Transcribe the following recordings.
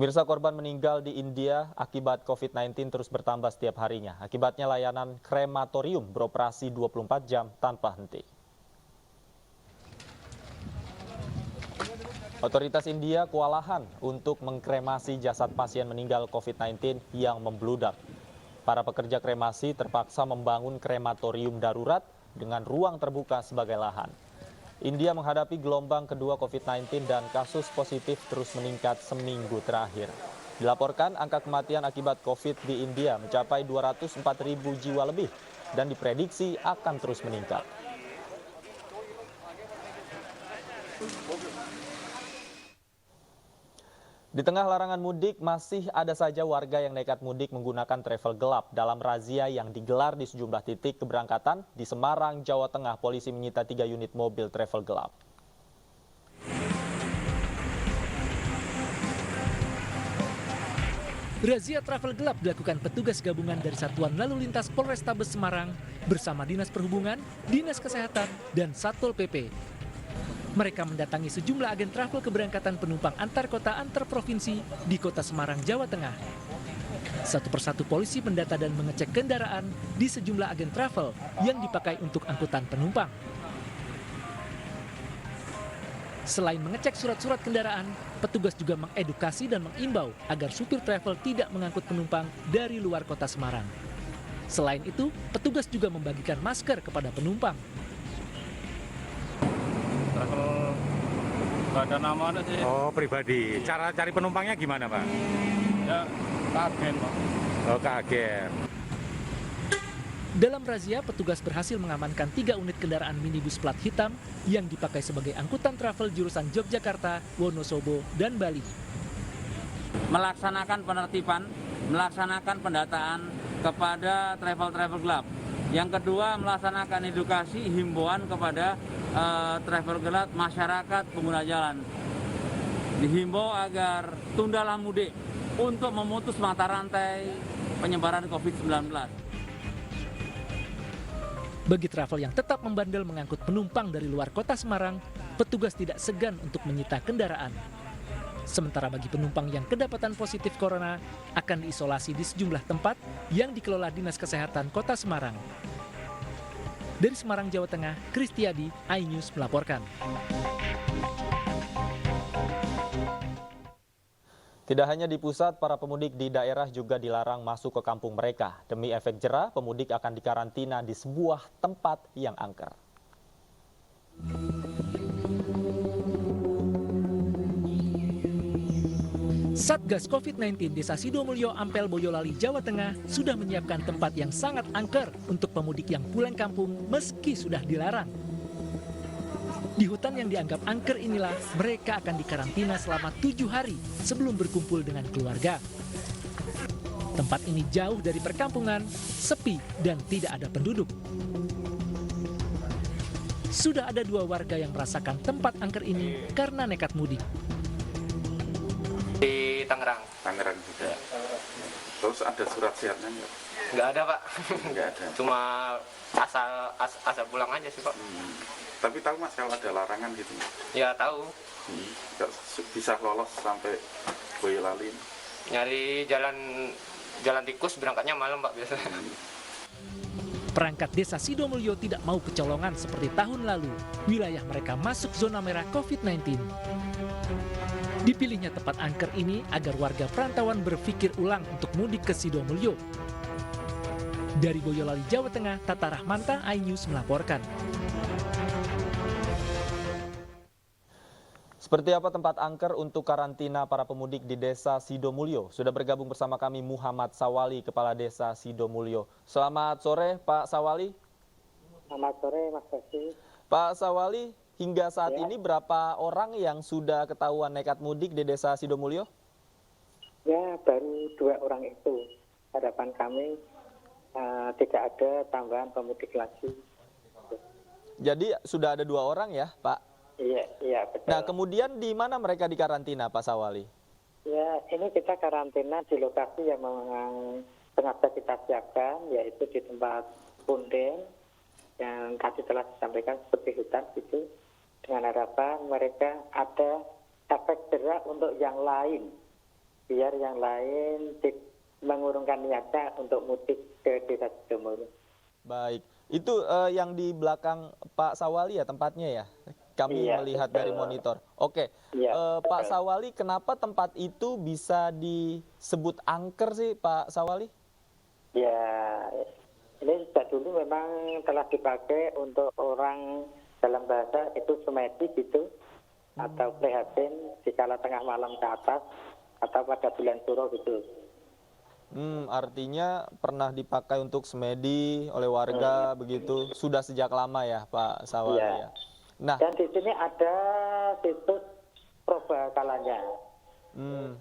Pemirsa, korban meninggal di India akibat COVID-19 terus bertambah setiap harinya. Akibatnya layanan krematorium beroperasi 24 jam tanpa henti. Otoritas India kewalahan untuk mengkremasi jasad pasien meninggal COVID-19 yang membludak. Para pekerja kremasi terpaksa membangun krematorium darurat dengan ruang terbuka sebagai lahan. India menghadapi gelombang kedua COVID-19 dan kasus positif terus meningkat seminggu terakhir. Dilaporkan angka kematian akibat COVID di India mencapai 204.000 jiwa lebih dan diprediksi akan terus meningkat. Di tengah larangan mudik, masih ada saja warga yang nekat mudik menggunakan travel gelap. Dalam razia yang digelar di sejumlah titik keberangkatan di Semarang, Jawa Tengah, polisi menyita 3 unit mobil travel gelap. Razia travel gelap dilakukan petugas gabungan dari Satuan Lalu Lintas Polrestabes Semarang bersama Dinas Perhubungan, Dinas Kesehatan, dan Satpol PP. Mereka mendatangi sejumlah agen travel keberangkatan penumpang antar kota antar provinsi di kota Semarang, Jawa Tengah. Satu persatu polisi mendata dan mengecek kendaraan di sejumlah agen travel yang dipakai untuk angkutan penumpang. Selain mengecek surat-surat kendaraan, petugas juga mengedukasi dan mengimbau agar supir travel tidak mengangkut penumpang dari luar kota Semarang. Selain itu, petugas juga membagikan masker kepada penumpang. Travel nggak ada namanya sih. Oh, pribadi. Cara cari penumpangnya gimana, Pak? Ya, ke agen, Pak. Oh, ke agen. Dalam razia, petugas berhasil mengamankan 3 unit kendaraan minibus plat hitam yang dipakai sebagai angkutan travel jurusan Yogyakarta, Wonosobo, dan Bali. Melaksanakan penertiban, melaksanakan pendataan kepada travel gelap. Yang kedua, melaksanakan edukasi himbauan kepada travel gelap masyarakat pengguna jalan. Dihimbau agar tundalah mudik untuk memutus mata rantai penyebaran COVID-19. Bagi travel yang tetap membandel mengangkut penumpang dari luar kota Semarang, petugas tidak segan untuk menyita kendaraan. Sementara bagi penumpang yang kedapatan positif corona akan diisolasi di sejumlah tempat yang dikelola Dinas Kesehatan Kota Semarang. Dari Semarang, Jawa Tengah, Kristiadi, iNews melaporkan. Tidak hanya di pusat, para pemudik di daerah juga dilarang masuk ke kampung mereka. Demi efek jera, pemudik akan dikarantina di sebuah tempat yang angker. Satgas COVID-19 Desa Sidomulyo, Ampel, Boyolali, Jawa Tengah sudah menyiapkan tempat yang sangat angker untuk pemudik yang pulang kampung meski sudah dilarang. Di hutan yang dianggap angker inilah mereka akan dikarantina selama 7 hari sebelum berkumpul dengan keluarga. Tempat ini jauh dari perkampungan, sepi dan tidak ada penduduk. Sudah ada 2 warga yang merasakan tempat angker ini karena nekat mudik. Di Tangerang. Tangerang juga. Terus ada surat sehatnya nggak? Nggak ada, Pak. Nggak ada. Cuma asal pulang aja sih, Pak. Tapi tahu Mas kalau ada larangan gitu? Ya tahu. Nggak bisa lolos sampai Boyolali. Nyari jalan tikus berangkatnya malam, Pak, biasanya. Perangkat Desa Sidomulyo tidak mau kecolongan seperti tahun lalu. Wilayah mereka masuk zona merah COVID-19. Dipilihnya tempat angker ini agar warga perantauan berpikir ulang untuk mudik ke Sidomulyo. Dari Boyolali, Jawa Tengah, Tata Rahmanta, iNews melaporkan. Seperti apa tempat angker untuk karantina para pemudik di Desa Sidomulyo? Sudah bergabung bersama kami Muhammad Sawali, Kepala Desa Sidomulyo. Selamat sore, Pak Sawali. Selamat sore, Mas Basi. Pak Sawali, hingga saat ini berapa orang yang sudah ketahuan nekat mudik di Desa Sidomulyo? Ya, baru 2 orang itu. Harapan kami tidak ada tambahan pemudik lagi. Jadi sudah ada 2 orang ya, Pak? Iya, betul. Nah, kemudian di mana mereka dikarantina, Pak Sawali? Ya, ini kita karantina di lokasi yang memang sengaja kita siapkan, yaitu di tempat punden yang tadi telah disampaikan seperti hutan gitu. Dengan harapan mereka ada efek jerak untuk yang lain biar yang lain mengurungkan niatnya untuk mudik ke Desa Sidomulyo. Baik, itu yang di belakang Pak Sawali ya tempatnya ya? Kami Iya, melihat betul. dari monitor. Oke, Iya, Pak betul. Sawali, kenapa tempat itu bisa disebut angker sih, Pak Sawali? Ya, ini sejak dulu memang telah dipakai untuk orang dalam bahasa itu semedi gitu, atau prihatin di kala tengah malam ke atas, atau pada bulan suro gitu. Artinya pernah dipakai untuk semedi oleh warga begitu, sudah sejak lama ya, Pak Sawali Iya. ya. Nah, Dan di sini ada situs probakalanya. Hmm.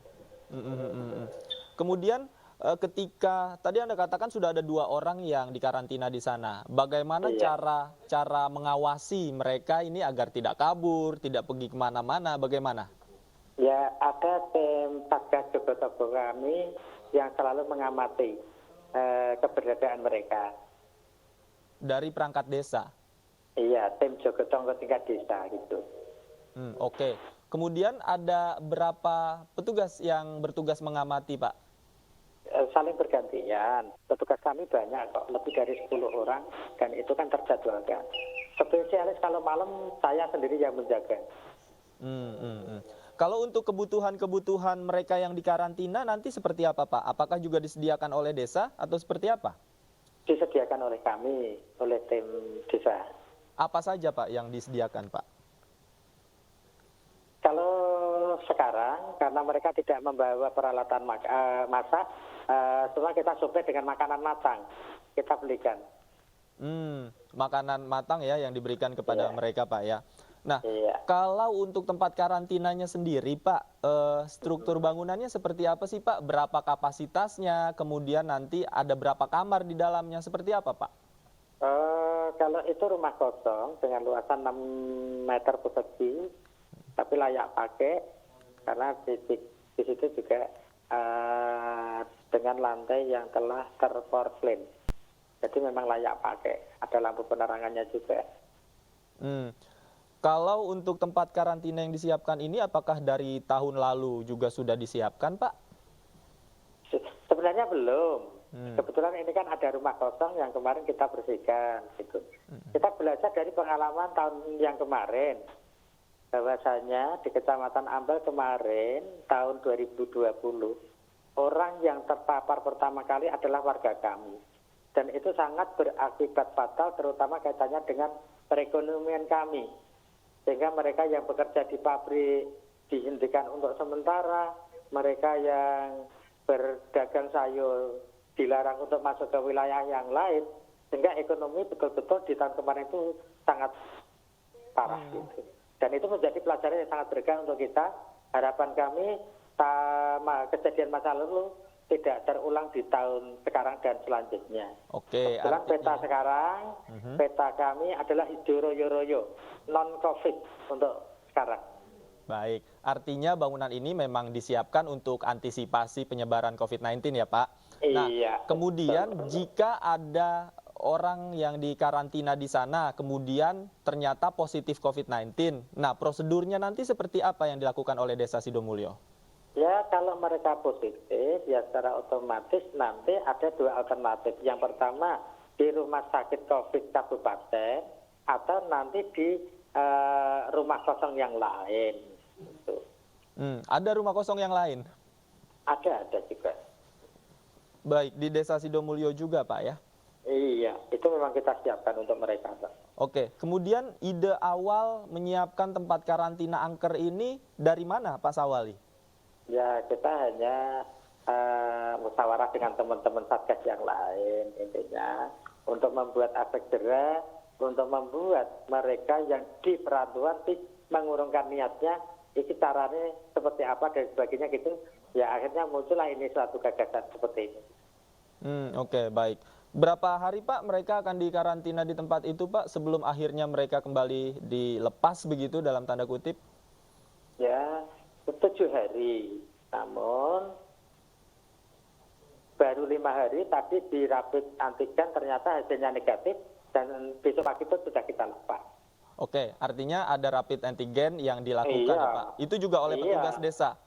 Kemudian ketika tadi Anda katakan sudah ada 2 orang yang dikarantina di sana. Bagaimana Iya. cara mengawasi mereka ini agar tidak kabur, tidak pergi kemana-mana, bagaimana? Ya, ada tim Satgas Jogotongo kami yang selalu mengamati keberadaan mereka. Dari perangkat desa. Iya, tim Jogotongo tingkat desa gitu. Oke. Kemudian ada berapa petugas yang bertugas mengamati, Pak? Saling bergantian. Petugas kami banyak kok, lebih dari 10 orang, dan itu kan terjadwalkan. Spesialis kalau malam saya sendiri yang menjaga. Kalau untuk kebutuhan mereka yang dikarantina nanti seperti apa, Pak? Apakah juga disediakan oleh desa atau seperti apa? Disediakan oleh kami, oleh tim desa. Apa saja, Pak, yang disediakan, Pak? Kalau sekarang, karena mereka tidak membawa peralatan masak, semua kita suplai dengan makanan matang. Kita belikan. Makanan matang ya yang diberikan kepada Iya. mereka, Pak ya. Nah, Iya. kalau untuk tempat karantinanya sendiri, Pak, struktur bangunannya seperti apa sih, Pak? Berapa kapasitasnya? Kemudian nanti ada berapa kamar di dalamnya? Seperti apa, Pak? Kalau itu rumah kosong dengan luasan 6 meter persegi, tapi layak pakai karena di situ juga dengan lantai yang telah terporcelain. Jadi memang layak pakai. Ada lampu penerangannya juga. Kalau untuk tempat karantina yang disiapkan ini, apakah dari tahun lalu juga sudah disiapkan, Pak? Sebenarnya belum. Kebetulan ini kan ada rumah kosong yang kemarin kita bersihkan. Gitu. Kita belajar dari pengalaman tahun yang kemarin. Bahwasanya di Kecamatan Ampel kemarin, tahun 2020, orang yang terpapar pertama kali adalah warga kami. Dan itu sangat berakibat fatal, terutama kaitannya dengan perekonomian kami. Sehingga mereka yang bekerja di pabrik dihentikan untuk sementara, mereka yang berdagang sayur dilarang untuk masuk ke wilayah yang lain, sehingga ekonomi betul-betul di tahun kemarin itu sangat parah. Gitu. Dan itu menjadi pelajaran yang sangat berkah untuk kita. Harapan kami sama kejadian masa lalu tidak terulang di tahun sekarang dan selanjutnya. Oke, Kebetulan peta sekarang, peta kami adalah hijau royo-royo, non-COVID untuk sekarang. Baik, artinya bangunan ini memang disiapkan untuk antisipasi penyebaran COVID-19 ya, Pak? Nah, Iya. kemudian jika ada orang yang dikarantina di sana, kemudian ternyata positif COVID-19, nah prosedurnya nanti seperti apa yang dilakukan oleh Desa Sidomulyo? Ya, kalau mereka positif, ya secara otomatis nanti ada 2 alternatif. Yang pertama, di rumah sakit COVID kabupaten, atau nanti di rumah kosong yang lain. Gitu. Ada rumah kosong yang lain? Ada juga. Baik, di Desa Sidomulyo juga, Pak ya? Iya, itu memang kita siapkan untuk mereka, Pak. Oke, kemudian ide awal menyiapkan tempat karantina angker ini dari mana, Pak Sawali? Ya, kita hanya musyawarah dengan teman-teman Satgas yang lain, intinya untuk membuat efek jera, untuk membuat mereka yang di perantauan mengurungkan niatnya, ini caranya seperti apa dan sebagainya gitu. Ya akhirnya muncullah ini suatu gagasan seperti ini. Oke, baik. Berapa hari, Pak, mereka akan dikarantina di tempat itu, Pak, sebelum akhirnya mereka kembali dilepas begitu dalam tanda kutip? Ya, 7 hari. Namun baru 5 hari tadi di rapid antigen ternyata hasilnya negatif dan besok pagi itu sudah kita lepas. Oke, artinya ada rapid antigen yang dilakukan Iya. ya, Pak. Itu juga oleh petugas desa.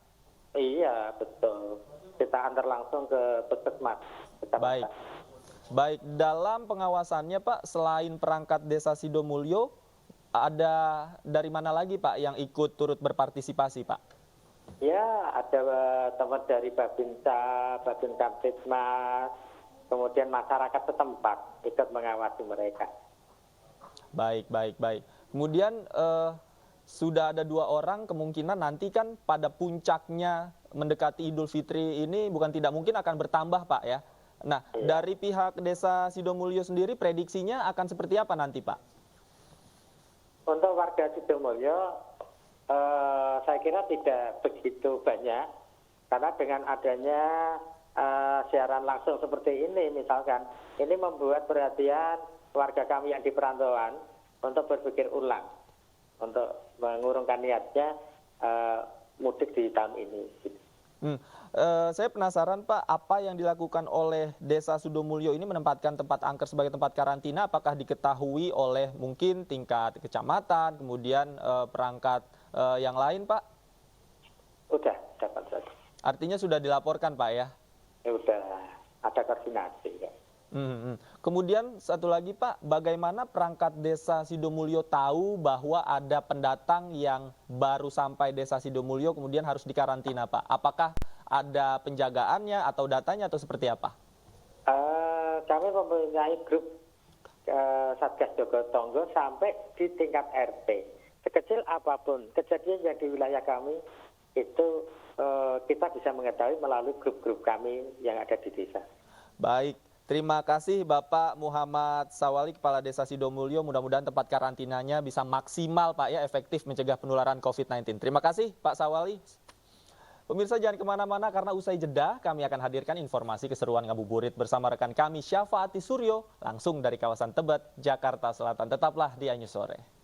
Iya, betul. Kita antar langsung ke puskesmas. Baik. Baik, dalam pengawasannya Pak, selain perangkat Desa Sidomulyo, ada dari mana lagi Pak yang ikut turut berpartisipasi Pak? Ya, ada teman dari Babinsa, Babin Kamtipmas, kemudian masyarakat setempat ikut mengawasi mereka. Baik, baik, baik. Kemudian sudah ada 2 orang, kemungkinan nanti kan pada puncaknya mendekati Idul Fitri ini bukan tidak mungkin akan bertambah Pak ya. Nah, dari pihak Desa Sidomulyo sendiri prediksinya akan seperti apa nanti Pak? Untuk warga Sidomulyo, saya kira tidak begitu banyak, karena dengan adanya siaran langsung seperti ini misalkan, ini membuat perhatian warga kami yang di perantauan untuk berpikir ulang, untuk mengurungkan niatnya mudik di tahun ini. Saya penasaran Pak, apa yang dilakukan oleh Desa Sidomulyo ini menempatkan tempat angker sebagai tempat karantina, apakah diketahui oleh mungkin tingkat kecamatan, kemudian perangkat yang lain Pak? Udah dapat saja. Artinya sudah dilaporkan Pak ya? Udah ada koordinasi ya. Kemudian satu lagi Pak, bagaimana perangkat Desa Sidomulyo tahu bahwa ada pendatang yang baru sampai Desa Sidomulyo kemudian harus dikarantina Pak? Apakah ada penjagaannya atau datanya atau seperti apa? Kami mempunyai grup Satgas Jogotongo sampai di tingkat RT. Sekecil apapun kejadian yang di wilayah kami itu kita bisa mengetahui melalui grup-grup kami yang ada di desa. Baik. Terima kasih Bapak Muhammad Sawali, Kepala Desa Sidomulyo. Mudah-mudahan tempat karantinanya bisa maksimal Pak ya, efektif mencegah penularan COVID-19. Terima kasih Pak Sawali. Pemirsa jangan kemana-mana karena usai jeda kami akan hadirkan informasi keseruan ngabuburit bersama rekan kami Syafaati Suryo langsung dari kawasan Tebet, Jakarta Selatan. Tetaplah di Anyus Sore.